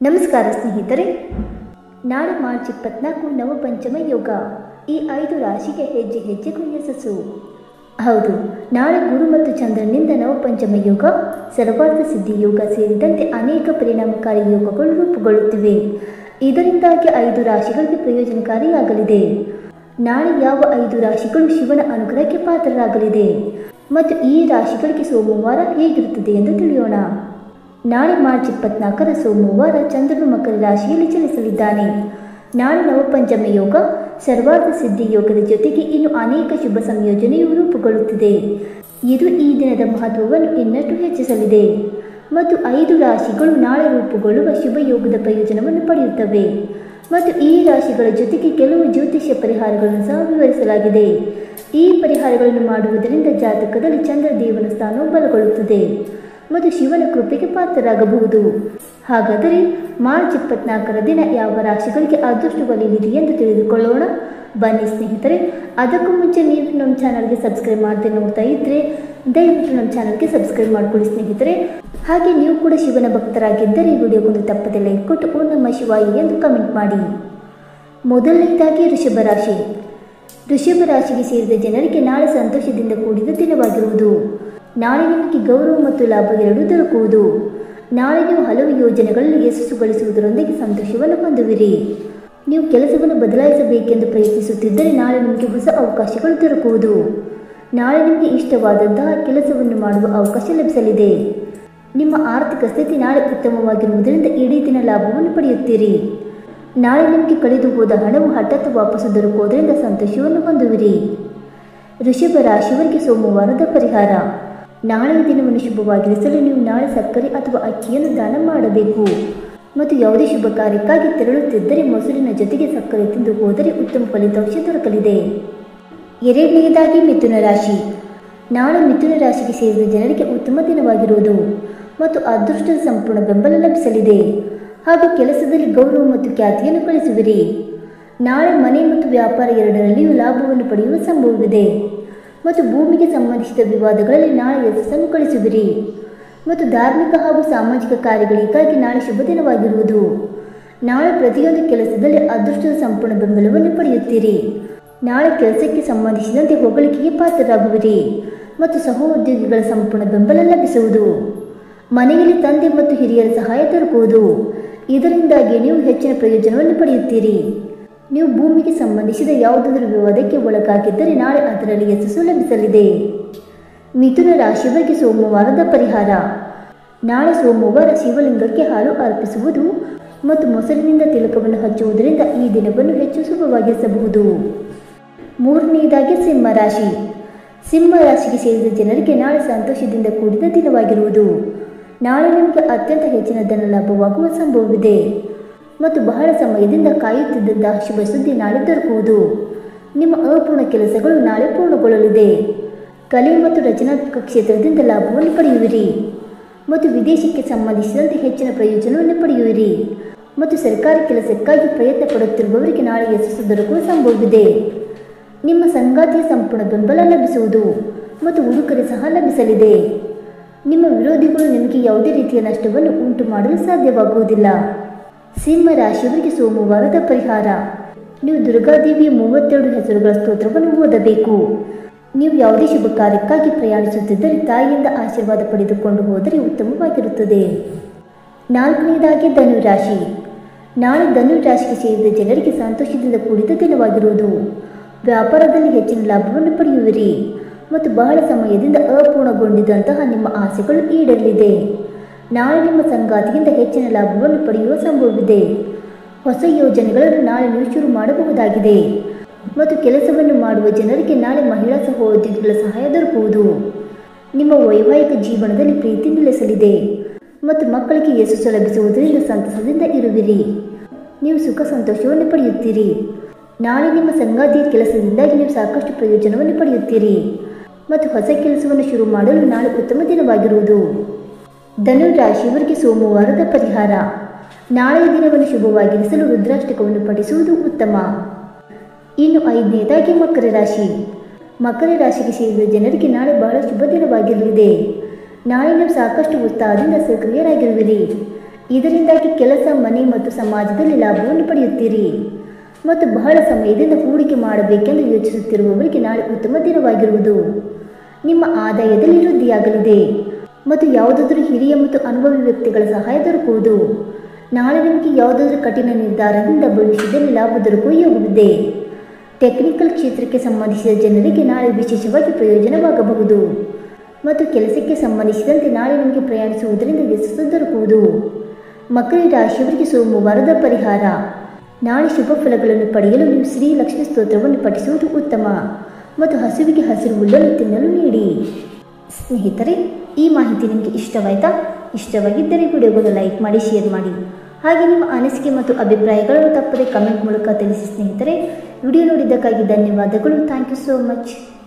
ನಮಸ್ಕಾರ ಸ್ನೇಹಿತರೆ, ನಾಳೆ ಮಾರ್ಚ್ 24 ನವಪಂಚಮ ಯೋಗ. ಈ 5 ರಾಶಿಗೆ ಹೆಜ್ಜೆ ಹೆಜ್ಜೆಗೂ ಯಶಸ್ಸು. ಹೌದು, ನಾಳೆ ಗುರು ಮತ್ತು ಚಂದ್ರನಿಂದ ನವಪಂಚಮ ಯೋಗ, ಸರ್ವಾರ್ಥ ಸಿದ್ಧಿ ಯೋಗ ಸೇರಿದಂತೆ ಅನೇಕ ಪರಿಣಾಮಕಾರಿ ಯೋಗಗಳು ರೂಪುಗೊಳ್ಳುತ್ತಿವೆ. ಇದರಿಂದಾಗಿ 5 ರಾಶಿಗಳಿಗೆ ಪ್ರಯೋಜನಕಾರಿಯಾಗಲಿದೆ. ನಾಳೆ ಯಾವ 5 ರಾಶಿಗಳು ಶಿವನ ಅನುಗ್ರಹಕ್ಕೆ ಪಾತ್ರರಾಗಲಿದೆ ಮತ್ತು ಈ ರಾಶಿಗಳಿಗೆ ಸೋಮವಾರ ಹೇಗಿರುತ್ತದೆ ಎಂದು ತಿಳಿಯೋಣ. ನಾಳೆ ಮಾರ್ಚ್ 24 ಸೋಮವಾರ ಚಂದ್ರನು ಮಕರ ರಾಶಿಯಲ್ಲಿ ಚಲಿಸಲಿದ್ದಾನೆ. ನಾಳೆ ನವಪಂಚಮ ಯೋಗ, ಸರ್ವಾರ್ಥ ಸಿದ್ಧಿ ಯೋಗದ ಜೊತೆಗೆ ಇನ್ನು ಅನೇಕ ಶುಭ ಸಂಯೋಜನೆಯು ರೂಪುಗೊಳ್ಳುತ್ತಿದೆ. ಇದು ಈ ದಿನದ ಮಹತ್ವವನ್ನು ಇನ್ನಷ್ಟು ಹೆಚ್ಚಿಸಲಿದೆ ಮತ್ತು 5 ರಾಶಿಗಳು ನಾಳೆ ರೂಪುಗೊಳ್ಳುವ ಶುಭ ಯೋಗದ ಪ್ರಯೋಜನವನ್ನು ಪಡೆಯುತ್ತವೆ ಮತ್ತು ಈ ರಾಶಿಗಳ ಜೊತೆಗೆ ಕೆಲವು ಜ್ಯೋತಿಷ್ಯ ಪರಿಹಾರಗಳನ್ನು ಸಹ ವಿವರಿಸಲಾಗಿದೆ. ಈ ಪರಿಹಾರಗಳನ್ನು ಮಾಡುವುದರಿಂದ ಜಾತಕದಲ್ಲಿ ಚಂದ್ರದೇವನ ಸ್ಥಾನವು ಬಲಗೊಳ್ಳುತ್ತದೆ ಮತ್ತು ಶಿವನ ಕೃಪೆಗೆ ಪಾತ್ರರಾಗಬಹುದು. ಹಾಗಾದರೆ ಮಾರ್ಚ್ 24 ದಿನ ಯಾವ ರಾಶಿಗಳಿಗೆ ಅದೃಷ್ಟ ಒಲಿಯಲಿದೆ ಎಂದು ತಿಳಿದುಕೊಳ್ಳೋಣ. ಬನ್ನಿ ಸ್ನೇಹಿತರೆ, ಅದಕ್ಕೂ ಮುಂಚೆ ನೀವು ನಮ್ಮ ಚಾನಲ್ಗೆ ಸಬ್ಸ್ಕ್ರೈಬ್ ಮಾಡದೆ ನೋಡ್ತಾ ಇದ್ದರೆ ದಯವಿಟ್ಟು ನಮ್ಮ ಚಾನಲ್ಗೆ ಸಬ್ಸ್ಕ್ರೈಬ್ ಮಾಡಿಕೊಳ್ಳಿ ಸ್ನೇಹಿತರೆ. ಹಾಗೆ ನೀವು ಕೂಡ ಶಿವನ ಭಕ್ತರಾಗಿದ್ದರೆ ಈ ವಿಡಿಯೋಗೊಂದು ತಪ್ಪದೆ ಲೈಕ್ ಕೊಟ್ಟು ಓಂ ನಮಃ ಶಿವಾಯ ಎಂದು ಕಮೆಂಟ್ ಮಾಡಿ. ಮೊದಲನೇದಾಗಿ ಋಷಭ ರಾಶಿ. ಋಷಭ ರಾಶಿಗೆ ಸೇರಿದ ಜನರಿಗೆ ನಾಳೆ ಸಂತೋಷದಿಂದ ಕೂಡಿದ ದಿನವಾಗಿರುವುದು. ನಾಳೆ ನಿಮಗೆ ಗೌರವ ಮತ್ತು ಲಾಭ ಎರಡೂ ದೊರಕುವುದು. ನಾಳೆ ನೀವು ಹಲವು ಯೋಜನೆಗಳಲ್ಲಿ ಯಶಸ್ಸು ಗಳಿಸುವುದರೊಂದಿಗೆ ಸಂತೋಷವನ್ನು ಹೊಂದುವಿರಿ. ನೀವು ಕೆಲಸವನ್ನು ಬದಲಾಯಿಸಬೇಕೆಂದು ಪ್ರಯತ್ನಿಸುತ್ತಿದ್ದರೆ ನಾಳೆ ನಿಮಗೆ ಹೊಸ ಅವಕಾಶಗಳು ದೊರಕುವುದು. ನಾಳೆ ನಿಮಗೆ ಇಷ್ಟವಾದಂತಹ ಕೆಲಸವನ್ನು ಮಾಡುವ ಅವಕಾಶ ಲಭಿಸಲಿದೆ. ನಿಮ್ಮ ಆರ್ಥಿಕ ಸ್ಥಿತಿ ನಾಳೆ ಉತ್ತಮವಾಗಿರುವುದರಿಂದ ಇಡೀ ದಿನ ಲಾಭವನ್ನು ಪಡೆಯುತ್ತೀರಿ. ನಾಳೆ ನಿಮಗೆ ಕಳೆದು ಹೋದ ಹಣವು ಹಠಾತ್ ವಾಪಸ್ಸು ದೊರಕುವುದರಿಂದ ಸಂತೋಷವನ್ನು ಹೊಂದುವಿರಿ. ಋಷಭ ರಾಶಿಯವರಿಗೆ ಸೋಮವಾರದ ಪರಿಹಾರ. ನಾಳೆಯ ದಿನವನ್ನು ಶುಭವಾಗಿರಿಸಲು ನೀವು ನಾಳೆ ಸಕ್ಕರೆ ಅಥವಾ ಅಕ್ಕಿಯನ್ನು ದಾನ ಮಾಡಬೇಕು ಮತ್ತು ಯಾವುದೇ ಶುಭ ಕಾರ್ಯಕ್ಕಾಗಿ ತೆರಳುತ್ತಿದ್ದರೆ ಮೊಸರಿನ ಜೊತೆಗೆ ಸಕ್ಕರೆ ತಿಂದು ಹೋದರೆ ಉತ್ತಮ ಫಲಿತಾಂಶ ದೊರಕಲಿದೆ. ಎರಡನೆಯದಾಗಿ ಮಿಥುನ ರಾಶಿ. ನಾಳೆ ಮಿಥುನ ರಾಶಿಗೆ ಸೇರಿದ ಜನರಿಗೆ ಉತ್ತಮ ದಿನವಾಗಿರುವುದು ಮತ್ತು ಅದೃಷ್ಟದ ಸಂಪೂರ್ಣ ಬೆಂಬಲ ಲಭಿಸಲಿದೆ. ಹಾಗೂ ಕೆಲಸದಲ್ಲಿ ಗೌರವ ಮತ್ತು ಖ್ಯಾತಿಯನ್ನು ಗಳಿಸುವಿರಿ. ನಾಳೆ ಮನೆ ಮತ್ತು ವ್ಯಾಪಾರ ಎರಡರಲ್ಲಿಯೂ ಲಾಭವನ್ನು ಪಡೆಯುವ ಸಂಭವವಿದೆ ಮತ್ತು ಭೂಮಿಗೆ ಸಂಬಂಧಿಸಿದ ವಿವಾದಗಳಲ್ಲಿ ನಾಳೆ ಯಶಸ್ಸನ್ನು ಗಳಿಸುವಿರಿ ಮತ್ತು ಧಾರ್ಮಿಕ ಹಾಗೂ ಸಾಮಾಜಿಕ ಕಾರ್ಯಗಳಿಗಾಗಿ ನಾಳೆ ಶುಭ ದಿನವಾಗಿರುವುದು. ನಾಳೆ ಪ್ರತಿಯೊಂದು ಕೆಲಸದಲ್ಲಿ ಅದೃಷ್ಟದ ಸಂಪೂರ್ಣ ಬೆಂಬಲವನ್ನು ಪಡೆಯುತ್ತೀರಿ. ನಾಳೆ ಕೆಲಸಕ್ಕೆ ಸಂಬಂಧಿಸಿದಂತೆ ಹೊಗಳಿಕೆಗೆ ಪಾತ್ರರಾಗುವಿರಿ ಮತ್ತು ಸಹೋದ್ಯೋಗಿಗಳ ಸಂಪೂರ್ಣ ಬೆಂಬಲ ಲಭಿಸುವುದು. ಮನೆಯಲ್ಲಿ ತಂದೆ ಮತ್ತು ಹಿರಿಯರ ಸಹಾಯ ದೊರಕುವುದು. ಇದರಿಂದಾಗಿ ನೀವು ಹೆಚ್ಚಿನ ಪ್ರಯೋಜನವನ್ನು ಪಡೆಯುತ್ತೀರಿ. ನೀವು ಭೂಮಿಗೆ ಸಂಬಂಧಿಸಿದ ಯಾವುದಾದರೂ ವಿವಾದಕ್ಕೆ ಒಳಗಾಗಿದ್ದರೆ ನಾಳೆ ಅದರಲ್ಲಿ ಯಶಸ್ಸು ಲಭಿಸಲಿದೆ. ಮಿಥುನ ರಾಶಿಯವರಿಗೆ ಸೋಮವಾರದ ಪರಿಹಾರ. ನಾಳೆ ಸೋಮವಾರ ಶಿವಲಿಂಗಕ್ಕೆ ಹಾಲು ಅರ್ಪಿಸುವುದು ಮತ್ತು ಮೊಸರಿನಿಂದ ತಿಲಕವನ್ನು ಹಚ್ಚುವುದರಿಂದ ಈ ದಿನವನ್ನು ಹೆಚ್ಚು ಶುಭವಾಗಿಸಬಹುದು. ಮೂರನೆಯದಾಗಿ ಸಿಂಹ ರಾಶಿ. ಸಿಂಹ ರಾಶಿಗೆ ಸೇರಿದ ಜನರಿಗೆ ನಾಳೆ ಸಂತೋಷದಿಂದ ಕೂಡಿದ ದಿನವಾಗಿರುವುದು. ನಾಳೆ ನಿಮಗೆ ಅತ್ಯಂತ ಹೆಚ್ಚಿನ ಧನ ಲಾಭವಾಗುವ ಸಂಭವವಿದೆ ಮತ್ತು ಬಹಳ ಸಮಯದಿಂದ ಕಾಯುತ್ತಿದ್ದಂತಹ ಶುಭ ಸುದ್ದಿ ನಾಳೆ ದೊರಕುವುದು. ನಿಮ್ಮ ಅಪೂರ್ಣ ಕೆಲಸಗಳು ನಾಳೆ ಪೂರ್ಣಗೊಳ್ಳಲಿದೆ. ಕಲೆ ಮತ್ತು ರಚನಾತ್ಮಕ ಕ್ಷೇತ್ರದಿಂದ ಲಾಭವನ್ನು ಪಡೆಯುವಿರಿ ಮತ್ತು ವಿದೇಶಕ್ಕೆ ಸಂಬಂಧಿಸಿದಂತೆ ಹೆಚ್ಚಿನ ಪ್ರಯೋಜನವನ್ನು ಪಡೆಯುವಿರಿ ಮತ್ತು ಸರ್ಕಾರಿ ಕೆಲಸಕ್ಕಾಗಿ ಪ್ರಯತ್ನ ಪಡುತ್ತಿರುವವರಿಗೆ ನಾಳೆ ಯಶಸ್ಸು ದೊರಕುವ ಸಂಭವವಿದೆ. ನಿಮ್ಮ ಸಂಗಾತಿಯ ಸಂಪೂರ್ಣ ಬೆಂಬಲ ಲಭಿಸುವುದು ಮತ್ತು ಉಡುಗೊರೆ ಸಹ ಲಭಿಸಲಿದೆ. ನಿಮ್ಮ ವಿರೋಧಿಗಳು ನಿಮಗೆ ಯಾವುದೇ ರೀತಿಯ ನಷ್ಟವನ್ನು ಉಂಟು ಮಾಡಲು ಸಾಧ್ಯವಾಗುವುದಿಲ್ಲ. ಸಿಂಹ ರಾಶಿಯವರಿಗೆ ಸೋಮವಾರದ ಪರಿಹಾರ. ನೀವು ದುರ್ಗಾದೇವಿಯ 32 ಹೆಸರುಗಳ ಸ್ತೋತ್ರವನ್ನು ಓದಬೇಕು. ನೀವು ಯಾವುದೇ ಶುಭ ಕಾರ್ಯಕ್ಕಾಗಿ ಪ್ರಯಾಣಿಸುತ್ತಿದ್ದರೆ ತಾಯಿಯಿಂದ ಆಶೀರ್ವಾದ ಪಡೆದುಕೊಂಡು ಹೋದರೆ ಉತ್ತಮವಾಗಿರುತ್ತದೆ. ನಾಲ್ಕನೆಯದಾಗಿ ಧನು ರಾಶಿ. ನಾಳೆ ಧನು ರಾಶಿಗೆ ಸೇರಿದ ಜನರಿಗೆ ಸಂತೋಷದಿಂದ ಕೂಡಿದ ದಿನವಾಗಿರುವುದು. ವ್ಯಾಪಾರದಲ್ಲಿ ಹೆಚ್ಚಿನ ಲಾಭವನ್ನು ಪಡೆಯುವಿರಿ ಮತ್ತು ಬಹಳ ಸಮಯದಿಂದ ಅಪೂರ್ಣಗೊಂಡಿದ್ದಂತಹ ನಿಮ್ಮ ಆಸೆಗಳು ಈಡೇರಲಿದೆ. ನಾಳೆ ನಿಮ್ಮ ಸಂಗಾತಿಯಿಂದ ಹೆಚ್ಚಿನ ಲಾಭವನ್ನು ಪಡೆಯುವ ಸಂಭವವಿದೆ. ಹೊಸ ಯೋಜನೆಗಳನ್ನು ನಾಳೆ ನೀವು ಶುರು ಮಾಡಬಹುದಾಗಿದೆ ಮತ್ತು ಕೆಲಸವನ್ನು ಮಾಡುವ ಜನರಿಗೆ ನಾಳೆ ಮಹಿಳಾ ಸಹೋದ್ಯೋಗಿಗಳ ಸಹಾಯ ದೊರಕುವುದು. ನಿಮ್ಮ ವೈವಾಹಿಕ ಜೀವನದಲ್ಲಿ ಪ್ರೀತಿ ನೆಲೆಸಲಿದೆ ಮತ್ತು ಮಕ್ಕಳಿಗೆ ಯಶಸ್ಸು ಲಭಿಸುವುದರಿಂದ ಸಂತಸದಿಂದ ಇರುವಿರಿ. ನೀವು ಸುಖ ಸಂತೋಷವನ್ನು ಪಡೆಯುತ್ತೀರಿ. ನಾಳೆ ನಿಮ್ಮ ಸಂಗಾತಿಯ ಕೆಲಸದಿಂದಾಗಿ ನೀವು ಸಾಕಷ್ಟು ಪ್ರಯೋಜನವನ್ನು ಪಡೆಯುತ್ತೀರಿ ಮತ್ತು ಹೊಸ ಕೆಲಸವನ್ನು ಶುರು ಮಾಡಲು ನಾಳೆ ಉತ್ತಮ ದಿನವಾಗಿರುವುದು. ಧನು ರಾಶಿಯವರಿಗೆ ಸೋಮವಾರದ ಪರಿಹಾರ. ನಾಳೆಯ ದಿನವನ್ನು ಶುಭವಾಗಿರಿಸಲು ರುದ್ರಾಷ್ಟಕವನ್ನು ಪಠಿಸುವುದು ಉತ್ತಮ. ಇನ್ನು 5ನೇದಾಗಿ ಮಕರ ರಾಶಿ. ಮಕರ ರಾಶಿಗೆ ಸೇರಿದ ಜನರಿಗೆ ನಾಳೆ ಬಹಳ ಶುಭ ದಿನವಾಗಿರಲಿದೆ. ನಾಳೆ ನೀವು ಸಾಕಷ್ಟು ಉತ್ಸಾಹದಿಂದ ಸಕ್ರಿಯರಾಗಿರುವಿರಿ. ಇದರಿಂದಾಗಿ ಕೆಲಸ, ಮನೆ ಮತ್ತು ಸಮಾಜದಲ್ಲಿ ಲಾಭವನ್ನು ಪಡೆಯುತ್ತೀರಿ. ಮತ್ತು ಬಹಳ ಸಮಯದಿಂದ ಹೂಡಿಕೆ ಮಾಡಬೇಕೆಂದು ಯೋಚಿಸುತ್ತಿರುವವರಿಗೆ ನಾಳೆ ಉತ್ತಮ ದಿನವಾಗಿರುವುದು. ನಿಮ್ಮ ಆದಾಯದಲ್ಲಿ ವೃದ್ಧಿಯಾಗಲಿದೆ ಮತ್ತು ಯಾವುದಾದರೂ ಹಿರಿಯ ಮತ್ತು ಅನುಭವಿ ವ್ಯಕ್ತಿಗಳ ಸಹಾಯ ದೊರಕುವುದು. ನಾಳೆ ನಿಮಗೆ ಯಾವುದಾದರೂ ಕಠಿಣ ನಿರ್ಧಾರದಿಂದ ಭವಿಷ್ಯದಲ್ಲಿ ಲಾಭ ದೊರಕುವ ಯೋಗವಿದೆ. ಟೆಕ್ನಿಕಲ್ ಕ್ಷೇತ್ರಕ್ಕೆ ಸಂಬಂಧಿಸಿದ ಜನರಿಗೆ ನಾಳೆ ವಿಶೇಷವಾಗಿ ಪ್ರಯೋಜನವಾಗಬಹುದು ಮತ್ತು ಕೆಲಸಕ್ಕೆ ಸಂಬಂಧಿಸಿದಂತೆ ನಾಳೆ ನಿಮಗೆ ಪ್ರಯಾಣಿಸುವುದರಿಂದ ಯಶಸ್ಸು ದೊರಕುವುದು. ಮಕರ ರಾಶಿಯವರಿಗೆ ಸೋಮವಾರದ ಪರಿಹಾರ. ನಾಳೆ ಶುಭ ಫಲಗಳನ್ನು ಪಡೆಯಲು ನೀವು ಶ್ರೀ ಲಕ್ಷ್ಮೀ ಸ್ತೋತ್ರವನ್ನು ಪಠಿಸುವುದು ಉತ್ತಮ ಮತ್ತು ಹಸುವಿಗೆ ಹಸಿರು ಹುಲ್ಲನ್ನು ತಿನ್ನಲು ನೀಡಿ. ಸ್ನೇಹಿತರೆ, ಈ ಮಾಹಿತಿ ನಿಮಗೆ ಇಷ್ಟವಾಯಿತಾ? ಇಷ್ಟವಾಗಿದ್ದರೆ ವಿಡಿಯೋವನ್ನು ಲೈಕ್ ಮಾಡಿ, ಶೇರ್ ಮಾಡಿ. ಹಾಗೆ ನಿಮ್ಮ ಅನಿಸಿಕೆ ಮತ್ತು ಅಭಿಪ್ರಾಯಗಳನ್ನು ತಪ್ಪದೆ ಕಮೆಂಟ್ ಮೂಲಕ ತಿಳಿಸಿ ಸ್ನೇಹಿತರೆ. ವಿಡಿಯೋ ನೋಡಿದ್ದಕ್ಕಾಗಿ ಧನ್ಯವಾದಗಳು. Thank you so much.